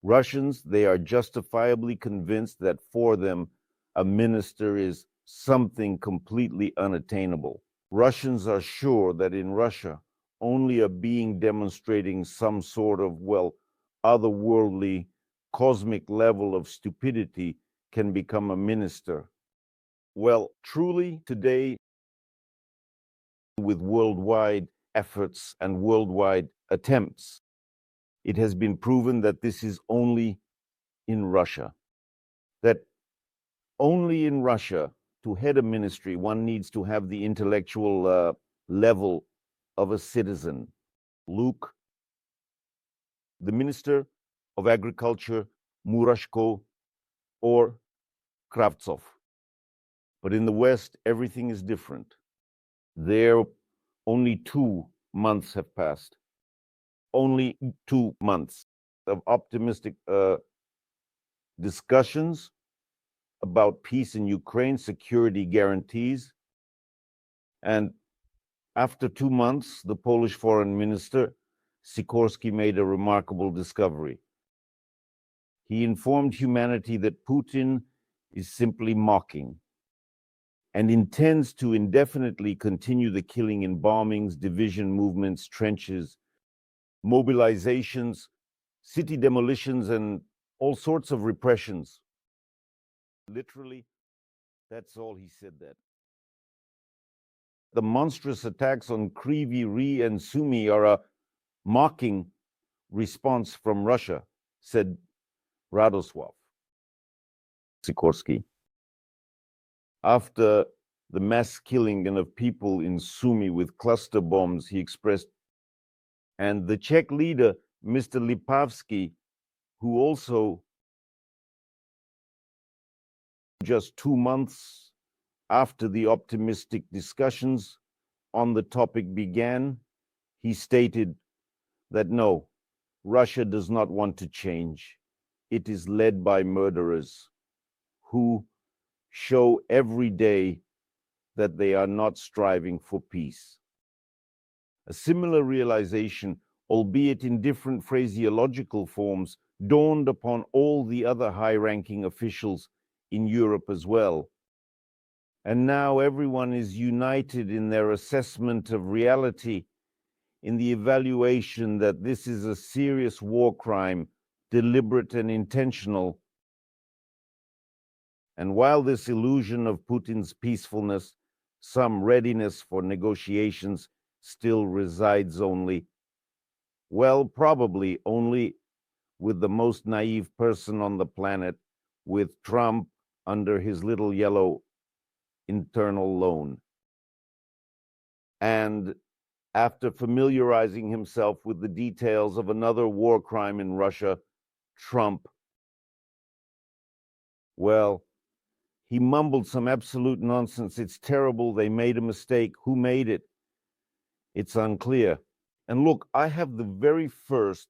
Russians, they are justifiably convinced that for them, a minister is something completely unattainable. Russians are sure that in Russia, only a being demonstrating some sort of, otherworldly, cosmic level of stupidity can become a minister. Well, truly, today, with worldwide efforts and worldwide attempts, it has been proven that this is only in Russia. That only in Russia, to head a ministry, one needs to have the intellectual level of a citizen. Luke, the Minister of Agriculture, Murashko, or Kravtsov. But in the West, everything is different. There, only 2 months have passed. Only 2 months of optimistic discussions about peace in Ukraine, security guarantees. And after 2 months, the Polish foreign minister, Sikorski, made a remarkable discovery. He informed humanity that Putin is simply mocking and intends to indefinitely continue the killing in bombings, division movements, trenches, mobilizations, city demolitions, and all sorts of repressions. Literally, that's all he said that. The monstrous attacks on Kryvyi Rih and Sumy are a mocking response from Russia, said Radosław Sikorski. After the mass killing of people in Sumy with cluster bombs, he expressed, and the Czech leader, Mr. Lipavsky, who also just 2 months after the optimistic discussions on the topic began, he stated that no, Russia does not want to change. It is led by murderers who show every day that they are not striving for peace. A similar realization, albeit in different phraseological forms, dawned upon all the other high-ranking officials in Europe as well. And now everyone is united in their assessment of reality, in the evaluation that this is a serious war crime, deliberate and intentional. And while this illusion of Putin's peacefulness, some readiness for negotiations still resides only, probably only with the most naive person on the planet, with Trump under his little yellow internal loan. And after familiarizing himself with the details of another war crime in Russia, Trump, he mumbled some absolute nonsense. It's terrible. They made a mistake. Who made it? It's unclear. And look, I have the very first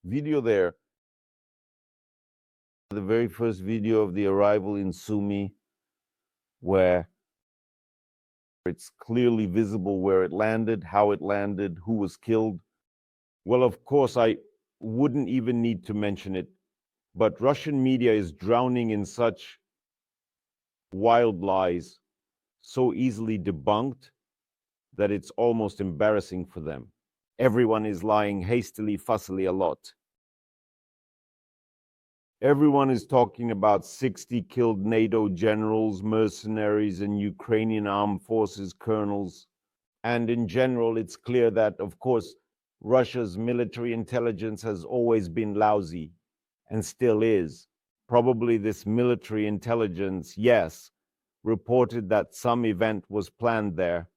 video there, the very first video of the arrival in Sumy, where it's clearly visible where it landed, how it landed, who was killed. Well, of course, I wouldn't even need to mention it, but Russian media is drowning in such wild lies, so easily debunked, that it's almost embarrassing for them. Everyone is lying hastily, fussily a lot. Everyone is talking about 60 killed NATO generals, mercenaries, and Ukrainian armed forces colonels. And in general, it's clear that, of course, Russia's military intelligence has always been lousy and still is. Probably this military intelligence, yes, reported that some event was planned there.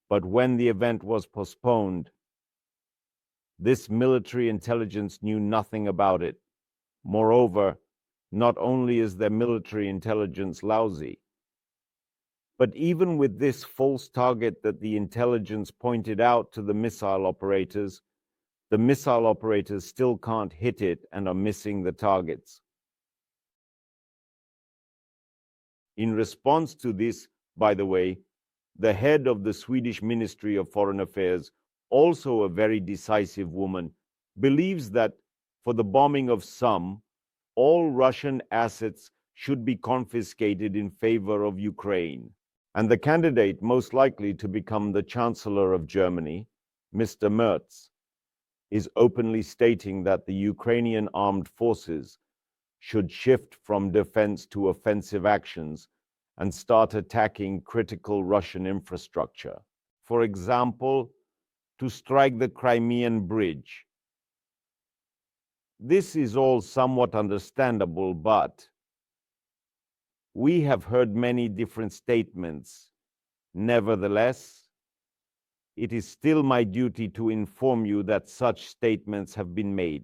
But when the event was postponed, this military intelligence knew nothing about it. Moreover, not only is their military intelligence lousy, but even with this false target that the intelligence pointed out to the missile operators still can't hit it and are missing the targets. In response to this, by the way, the head of the Swedish Ministry of Foreign Affairs, also a very decisive woman, believes that for the bombing of some, all Russian assets should be confiscated in favor of Ukraine. And the candidate most likely to become the Chancellor of Germany, Mr. Merz, is openly stating that the Ukrainian armed forces should shift from defense to offensive actions and start attacking critical Russian infrastructure. For example, to strike the Crimean Bridge. This is all somewhat understandable, but we have heard many different statements. Nevertheless, it is still my duty to inform you that such statements have been made.